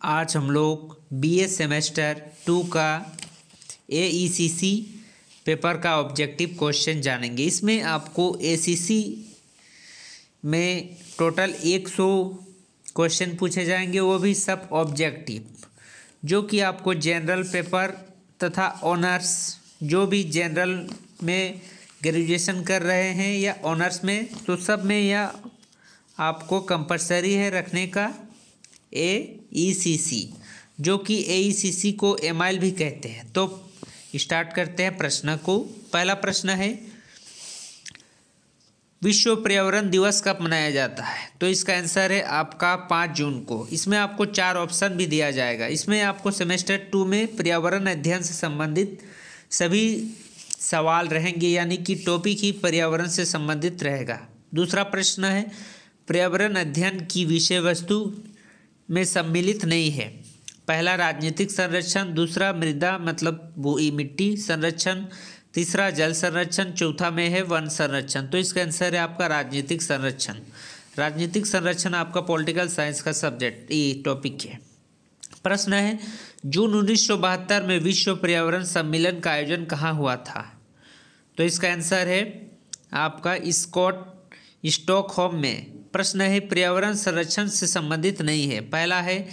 आज हम लोग बीए सेमेस्टर 2 का AECC पेपर का ऑब्जेक्टिव क्वेश्चन जानेंगे। इसमें आपको ACC में टोटल 100 क्वेश्चन पूछे जाएंगे, वो भी सब ऑब्जेक्टिव, जो कि आपको जनरल पेपर तथा ऑनर्स, जो भी जनरल में ग्रेजुएशन कर रहे हैं या ऑनर्स में, तो सब में यह आपको कंपलसरी है रखने का AECC, जो कि AECC को एमाइल भी कहते हैं। तो स्टार्ट करते हैं प्रश्न को। पहला प्रश्न है, विश्व पर्यावरण दिवस कब मनाया जाता है? तो इसका आंसर है आपका 5 जून को। इसमें आपको 4 ऑप्शन भी दिया जाएगा। इसमें आपको सेमेस्टर 2 में पर्यावरण अध्ययन से संबंधित सभी सवाल रहेंगे, यानी कि टॉपिक ही पर्यावरण से संबंधित रहेगा। दूसरा प्रश्न है, पर्यावरण अध्ययन की विषय वस्तु में सम्मिलित नहीं है। पहला राजनीतिक संरक्षण, दूसरा मृदा मतलब भूमि मिट्टी संरक्षण, तीसरा जल संरक्षण, चौथा में है वन संरक्षण। तो इसका आंसर है आपका राजनीतिक संरक्षण। राजनीतिक संरक्षण आपका पॉलिटिकल साइंस का सब्जेक्ट टॉपिक है। प्रश्न है, जून 1972 में विश्व पर्यावरण सम्मेलन का आयोजन कहाँ हुआ था? तो इसका आंसर है आपका स्टॉकहोम में। प्रश्न है, पर्यावरण संरक्षण से संबंधित नहीं है। पहला है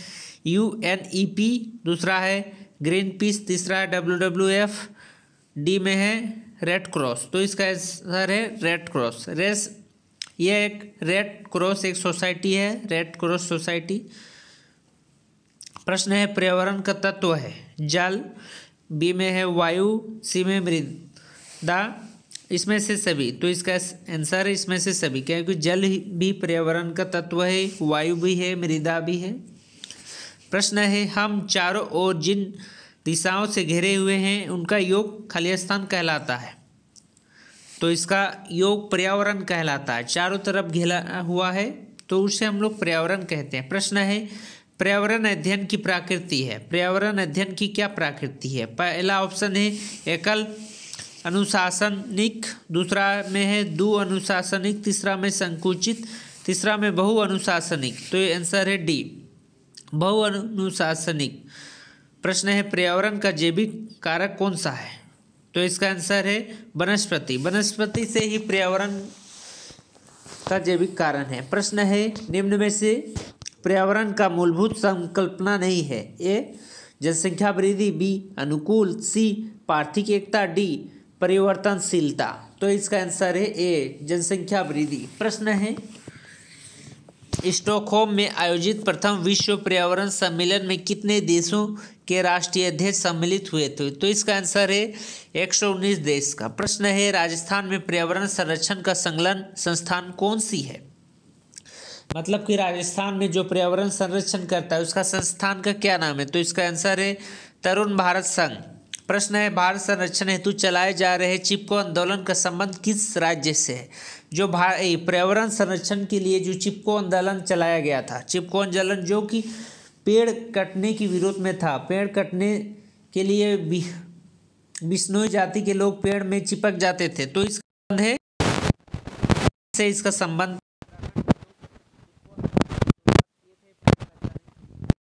UNEP, दूसरा है ग्रीन पीस, तीसरा है WWF, डी में है रेड क्रॉस। तो इसका आंसर है रेड क्रॉस। ये एक रेड क्रॉस एक सोसाइटी है, रेड क्रॉस सोसाइटी। प्रश्न है, पर्यावरण का तत्व है जल, बी में है वायु, सी में मृदा, इसमें से सभी। तो इसका आंसर है इसमें से सभी, क्योंकि जल भी पर्यावरण का तत्व है, वायु भी है, मृदा भी है। प्रश्न है, हम चारों ओर जिन दिशाओं से घिरे हुए हैं उनका योग खालिस्तान कहलाता है। तो इसका योग पर्यावरण कहलाता है। चारों तरफ घिरा हुआ है तो उसे हम लोग पर्यावरण कहते हैं। प्रश्न है, पर्यावरण अध्ययन की प्रकृति है। पर्यावरण अध्ययन की क्या प्रकृति है? पहला ऑप्शन है एकल अनुशासनिक, दूसरा में है द्वि अनुशासनिक, तीसरा में संकुचित, तीसरा में बहु अनुशासनिक। तो ये आंसर है डी, बहु अनुशासनिक। प्रश्न है, पर्यावरण का जैविक कारक कौन सा है? तो इसका आंसर है वनस्पति। वनस्पति से ही पर्यावरण का जैविक कारण है। प्रश्न है, निम्न में से पर्यावरण का मूलभूत संकल्पना नहीं है। ए जनसंख्या वृद्धि, बी अनुकूल, सी पार्थिक एकता, डी परिवर्तनशीलता। तो इसका आंसर है ए जनसंख्या वृद्धि। प्रश्न है, स्टॉकहोम में आयोजित प्रथम विश्व पर्यावरण सम्मेलन में कितने देशों के राष्ट्रीय अध्यक्ष सम्मिलित हुए थे? तो इसका आंसर है 119 देश का। प्रश्न है, राजस्थान में पर्यावरण संरक्षण का संलग्न संस्थान कौन सी है? मतलब कि राजस्थान में जो पर्यावरण संरक्षण करता है उसका संस्थान का क्या नाम है? तो इसका आंसर है तरुण भारत संघ। प्रश्न है, भारत संरक्षण हेतु चलाए जा रहे चिपको आंदोलन का संबंध किस राज्य से है? जो पर्यावरण संरक्षण के लिए जो चिपको आंदोलन चलाया गया था, चिपको आंदोलन जो कि पेड़ कटने के विरोध में था, पेड़ कटने के लिए बिश्नोई जाति के लोग पेड़ में चिपक जाते थे। तो इसका है से इसका संबंध।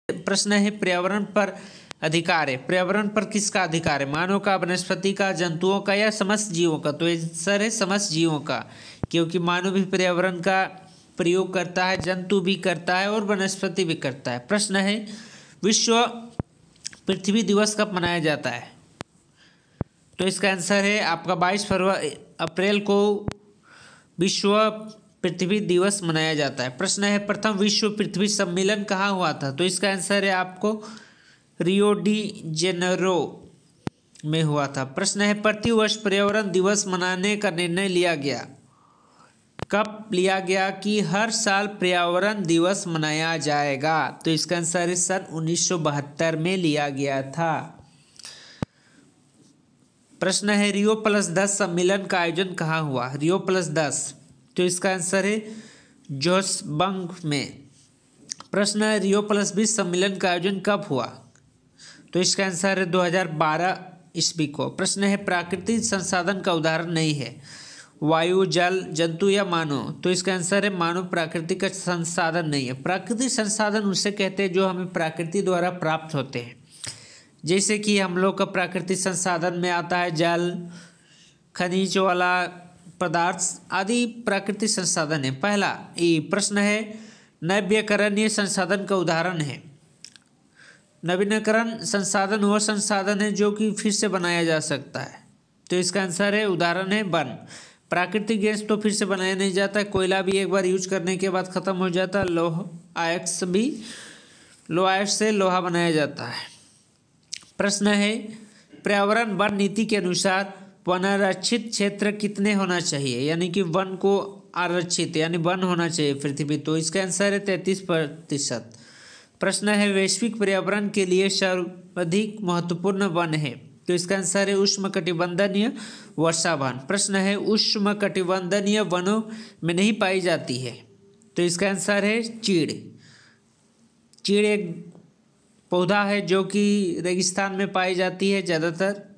प्रश्न है, पर्यावरण पर अधिकार है। पर्यावरण पर किसका अधिकार है? मानव का, वनस्पति का, जंतुओं का या समस्त जीवों का? तो आंसर है समस्त जीवों का, क्योंकि मानव भी पर्यावरण का प्रयोग करता है, जंतु भी करता है और वनस्पति भी करता है। प्रश्न है, विश्व पृथ्वी दिवस कब मनाया जाता है? तो इसका आंसर है आपका 22 अप्रैल को विश्व पृथ्वी दिवस मनाया जाता है। प्रश्न है, प्रथम विश्व पृथ्वी सम्मेलन कहाँ हुआ था? तो इसका आंसर है आपको रियो डी जेनेरो में हुआ था। प्रश्न है, प्रतिवर्ष पर्यावरण दिवस मनाने का निर्णय लिया गया। कब लिया गया कि हर साल पर्यावरण दिवस मनाया जाएगा? तो इसका आंसर है सन 1972 में लिया गया था। प्रश्न है, रियो +10 सम्मेलन का आयोजन कहाँ हुआ? रियो +10, तो इसका आंसर है जोहान्सबर्ग में। प्रश्न है, रियो +20 सम्मेलन का आयोजन कब हुआ? तो इसका आंसर है 2012 ईस्वी को। प्रश्न है, प्राकृतिक संसाधन का उदाहरण नहीं है। वायु, जल, जंतु या मानव। तो इसका आंसर है मानव प्राकृतिक का संसाधन नहीं है। प्राकृतिक संसाधन उसे कहते हैं जो हमें प्रकृति द्वारा प्राप्त होते हैं। जैसे कि हम लोग का प्राकृतिक संसाधन में आता है जल, खनिज वाला पदार्थ आदि प्राकृतिक संसाधन है। पहला ये प्रश्न है नवीकरणीय संसाधन का उदाहरण है। नवीकरण संसाधन वह संसाधन है जो कि फिर से बनाया जा सकता है। तो इसका आंसर है उदाहरण है वन। प्राकृतिक गैस तो फिर से बनाया नहीं जाता है। कोयला भी एक बार यूज करने के बाद खत्म हो जाता है। लोहा अयस्क से लोहा बनाया जाता है। प्रश्न है पर्यावरण वन नीति के अनुसार वनारक्षित क्षेत्र कितने होना चाहिए, यानी कि वन को आरक्षित यानी वन होना चाहिए पृथ्वी। तो इसका आंसर है 33%। प्रश्न है वैश्विक पर्यावरण के लिए सर्वाधिक महत्वपूर्ण वन है। तो इसका आंसर है उष्णकटिबंधीय वर्षा वन। प्रश्न है उष्णकटिबंधीय वनों में नहीं पाई जाती है। तो इसका आंसर है चीड़। चीड़ एक पौधा है जो कि रेगिस्तान में पाई जाती है, ज़्यादातर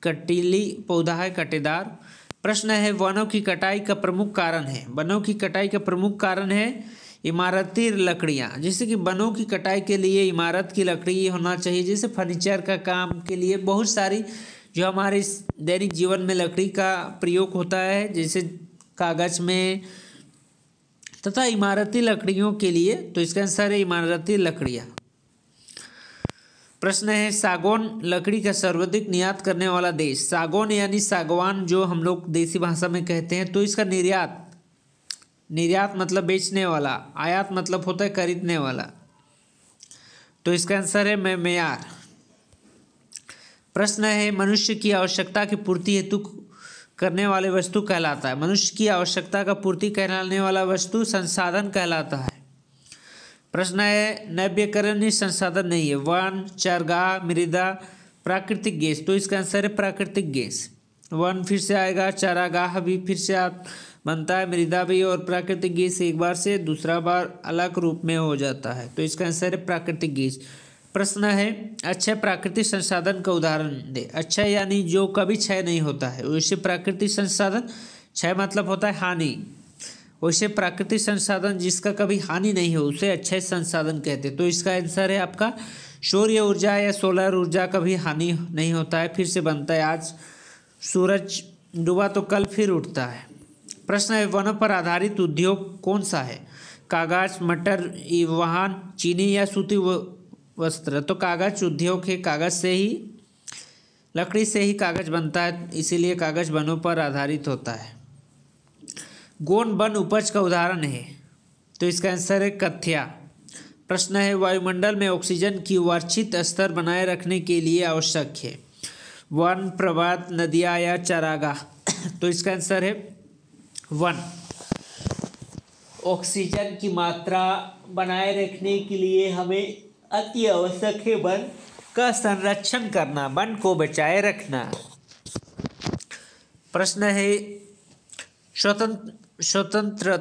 कटीली पौधा है, कटेदार। प्रश्न है वनों की कटाई का प्रमुख कारण है। वनों की कटाई का प्रमुख कारण है इमारती लकड़ियाँ। जैसे कि वनों की कटाई के लिए इमारत की लकड़ी होना चाहिए, जैसे फर्नीचर का काम के लिए बहुत सारी जो हमारे दैनिक जीवन में लकड़ी का प्रयोग होता है, जैसे कागज में तथा इमारती लकड़ियों के लिए। तो इसका आंसर है इमारती लकड़ियाँ। प्रश्न है सागौन लकड़ी का सर्वाधिक निर्यात करने वाला देश। सागौन यानी सागवान जो हम लोग देसी भाषा में कहते हैं। तो इसका निर्यात मतलब बेचने वाला, आयात मतलब होता है खरीदने वाला। तो इसका आंसर है म्यांमार। प्रश्न है मनुष्य की आवश्यकता की पूर्ति हेतु करने वाले वस्तु कहलाता है। मनुष्य की आवश्यकता का पूर्ति कराने वाला वस्तु संसाधन कहलाता है। प्रश्न है नवीकरणीय संसाधन नहीं है। वन, चरगाह, मृदा, प्राकृतिक गैस। तो इसका आंसर है प्राकृतिक गैस। वन फिर से आएगा, चारागाह भी फिर से बनता है, मृदा भी, और प्राकृतिक गैस एक बार से दूसरा बार अलग रूप में हो जाता है। तो इसका आंसर है प्राकृतिक गैस। प्रश्न है अक्षय प्राकृतिक संसाधन का उदाहरण दे। अक्षय यानी जो कभी क्षय नहीं होता है, वैसे प्राकृतिक संसाधन, क्षय मतलब होता है हानि, वैसे प्राकृतिक संसाधन जिसका कभी हानि नहीं हो उसे अक्षय संसाधन कहते हैं। तो इसका आंसर है आपका सौर्य ऊर्जा या सोलर ऊर्जा का भी हानि नहीं होता है, फिर से बनता है। आज सूरज डूबा तो कल फिर उठता है। प्रश्न है वनों पर आधारित उद्योग कौन सा है। कागज, मटर, वाहन, चीनी या सूती वस्त्र। तो कागज उद्योग है, कागज से ही, लकड़ी से ही कागज बनता है, इसीलिए कागज वनों पर आधारित होता है। गौण वन उपज का उदाहरण है। तो इसका आंसर है कथिया। प्रश्न है वायुमंडल में ऑक्सीजन की वांछित स्तर बनाए रखने के लिए आवश्यक है। वन, पर्वत, नदियाँ या चारागाह। तो इसका आंसर है वन। ऑक्सीजन की मात्रा बनाए रखने के लिए हमें अति आवश्यक है वन का संरक्षण करना, वन को बचाए रखना। प्रश्न है स्वतंत्र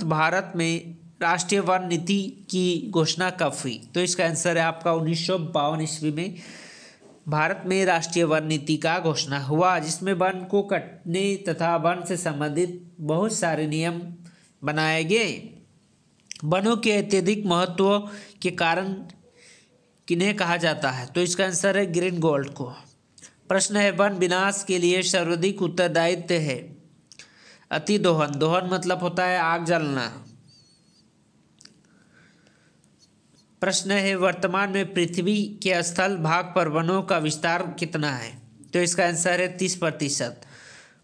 भारत में राष्ट्रीय वन नीति की घोषणा कब हुई। तो इसका आंसर है आपका 1952 ईस्वी में भारत में राष्ट्रीय वन नीति का घोषणा हुआ, जिसमें वन को कटने तथा वन से संबंधित बहुत सारे नियम बनाए गए। वनों के अत्यधिक महत्व के कारण किन्हें कहा जाता है। तो इसका आंसर है ग्रीन गोल्ड को। प्रश्न है वन विनाश के लिए सर्वाधिक उत्तरदायित्व है। अति दोहन, दोहन मतलब होता है आग जलना। प्रश्न है वर्तमान में पृथ्वी के स्थल भाग पर वनों का विस्तार कितना है। तो इसका आंसर है 30%।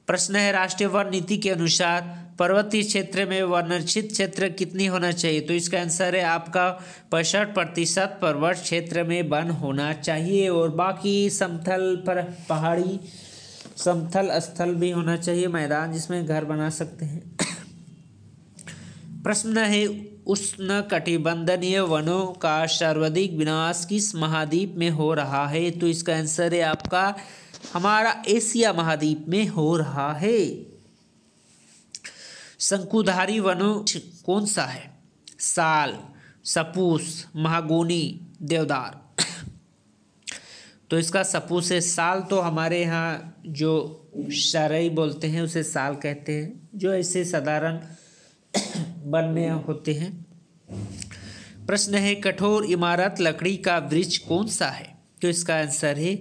प्रश्न है राष्ट्रीय वन नीति के अनुसार पर्वतीय क्षेत्र में वनरक्षित क्षेत्र कितनी होना चाहिए। तो इसका आंसर है आपका 65% पर्वत क्षेत्र में वन होना चाहिए, और बाकी समतल पर पहाड़ी समतल स्थल भी होना चाहिए, मैदान जिसमें घर बना सकते हैं। प्रश्न है उष्णकटिबंधीय वनों का सर्वाधिक विनाश किस महाद्वीप में हो रहा है। तो इसका आंसर है आपका हमारा एशिया महाद्वीप में हो रहा है। शंकुधारी वनों कौन सा है। साल, सपूस, महागोनी, देवदार। तो इसका सपू से साल, तो हमारे यहाँ जो शरई बोलते हैं उसे साल कहते हैं, जो ऐसे साधारण वन में होते हैं। प्रश्न है कठोर इमारत लकड़ी का वृक्ष कौन सा है? तो इसका आंसर है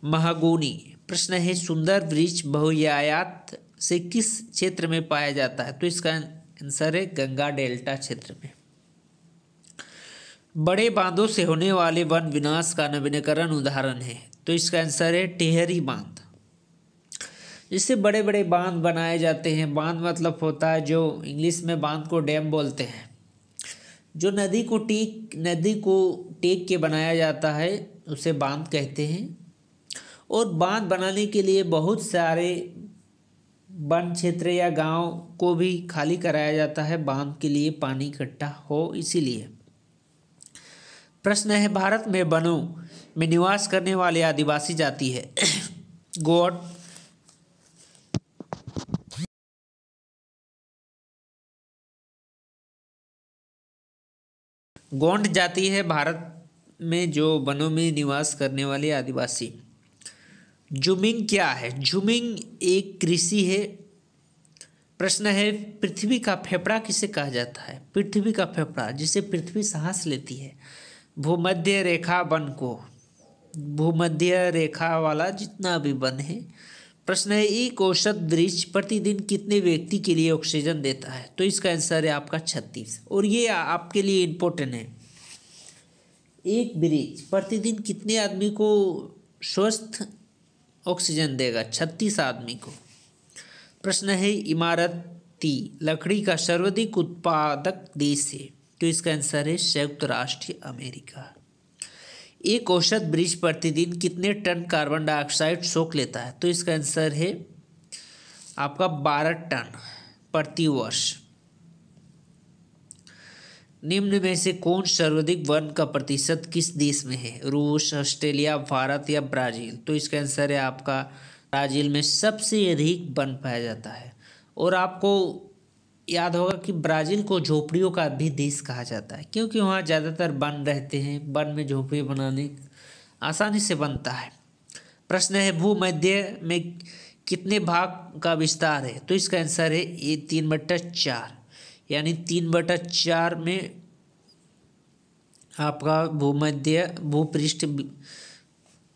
महागोनी। प्रश्न है सुंदर वृक्ष बहुआयात से किस क्षेत्र में पाया जाता है? तो इसका आंसर है गंगा डेल्टा क्षेत्र में। बड़े बांधों से होने वाले वन विनाश का नवीनीकरण उदाहरण है? तो इसका आंसर है टिहरी बांध। जिससे बड़े बड़े बांध बनाए जाते हैं। बांध मतलब होता है, जो इंग्लिश में बांध को डैम बोलते हैं, जो नदी को टेक के बनाया जाता है उसे बांध कहते हैं। और बांध बनाने के लिए बहुत सारे वन क्षेत्र या गांव को भी खाली कराया जाता है बांध के लिए, पानी इकट्ठा हो इसीलिए। प्रश्न है भारत में वनों में निवास करने वाले आदिवासी जाति है? गोंड जाति है भारत में जो वनों में निवास करने वाले आदिवासी। जूमिंग क्या है? जूमिंग एक कृषि है। प्रश्न है पृथ्वी का फेफड़ा किसे कहा जाता है? पृथ्वी का फेफड़ा, जिसे पृथ्वी सांस लेती है, भूमध्य रेखा वन को, भूमध्य रेखा वाला जितना भी वन है। प्रश्न है एक औसत वृक्ष प्रतिदिन कितने व्यक्ति के लिए ऑक्सीजन देता है? तो इसका आंसर है आपका 36। और ये आपके लिए इम्पोर्टेंट है, एक वृक्ष प्रतिदिन कितने आदमी को स्वस्थ ऑक्सीजन देगा? 36 आदमी को। प्रश्न है इमारती लकड़ी का सर्वाधिक उत्पादक देश है? तो इसका आंसर है संयुक्त राष्ट्र अमेरिका। एक औसत वृक्ष प्रतिदिन कितने टन कार्बन डाइऑक्साइड सोख लेता है? तो इसका आंसर है आपका 12 टन प्रति वर्ष। निम्न में से कौन सर्वाधिक वन का प्रतिशत किस देश में है? रूस, ऑस्ट्रेलिया, भारत या ब्राज़ील? तो इसका आंसर है आपका ब्राज़ील में सबसे अधिक वन पाया जाता है। और आपको याद होगा कि ब्राज़ील को झोपड़ियों का भी देश कहा जाता है, क्योंकि वहाँ ज़्यादातर वन रहते हैं। वन में झोपड़ी बनाने आसानी से बनता है। प्रश्न है भूमध्य में कितने भाग का विस्तार है? तो इसका आंसर है ये 3/4, यानी 3/4 में आपका भूपृष्ठ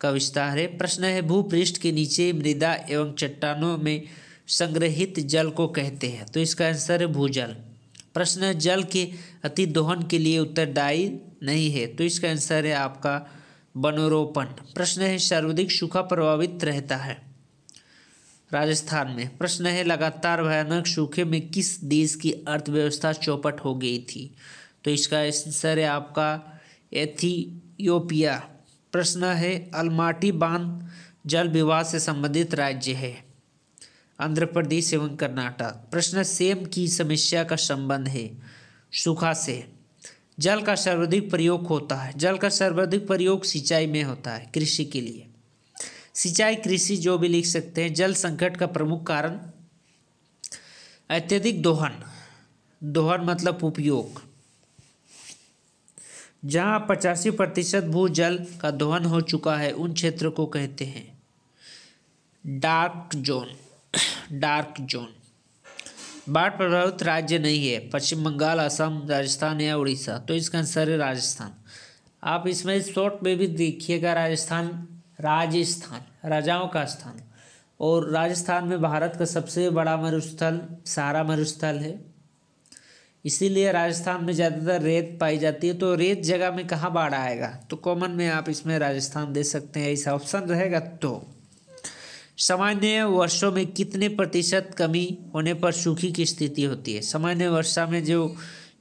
का विस्तार है। प्रश्न है भूपृष्ठ के नीचे मृदा एवं चट्टानों में संग्रहित जल को कहते हैं? तो इसका आंसर है भूजल। प्रश्न है जल के अति दोहन के लिए उत्तरदायी नहीं है? तो इसका आंसर है आपका वनरोपण। प्रश्न है सर्वाधिक सूखा प्रभावित रहता है? राजस्थान में। प्रश्न है लगातार भयानक सूखे में किस देश की अर्थव्यवस्था चौपट हो गई थी? तो इसका आंसर है आपका एथियोपिया। प्रश्न है अलमाटी बांध जल विवाद से संबंधित राज्य है? आंध्र प्रदेश एवं कर्नाटक। प्रश्न सेम की समस्या का संबंध है सूखा से? जल का सर्वाधिक प्रयोग होता है? जल का सर्वाधिक प्रयोग सिंचाई में होता है, कृषि के लिए। सिंचाई, कृषि जो भी लिख सकते हैं। जल संकट का प्रमुख कारण अत्यधिक दोहन, दोहन मतलब उपयोग। जहाँ 85% भूजल का दोहन हो चुका है उन क्षेत्रों को कहते हैं डार्क जोन। Dark zone. बाढ़ प्रभावित राज्य नहीं है? पश्चिम बंगाल, असम, राजस्थान या उड़ीसा? तो इसका आंसर है राजस्थान। आप इसमें शॉर्ट में भी देखिएगा, राजस्थान राजाओं का स्थान। और राजस्थान में भारत का सबसे बड़ा मरुस्थल सहारा मरुस्थल है, इसीलिए राजस्थान में ज़्यादातर रेत पाई जाती है। तो रेत जगह में कहाँ बाढ़ आएगा? तो कॉमन में आप इसमें राजस्थान दे सकते हैं, ऐसा ऑप्शन रहेगा। तो सामान्य वर्षों में कितने प्रतिशत कमी होने पर सूखी की स्थिति होती है? सामान्य वर्षा में जो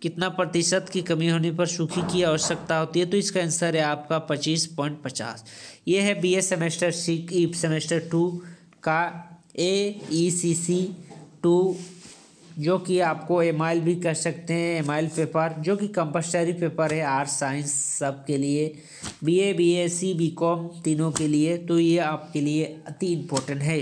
कितना प्रतिशत की कमी होने पर सूखी की आवश्यकता होती है? तो इसका आंसर है आपका 25.50। ये है BA सेमेस्टर सेमेस्टर 2 का AECC 2, जो कि आपको एमाइल भी कर सकते हैं, एमाइल पेपर, जो कि कंपल्सरी पेपर है आर्ट्स साइंस सब के लिए, BA BSc BCom तीनों के लिए। तो ये आपके लिए अति इम्पोर्टेंट है।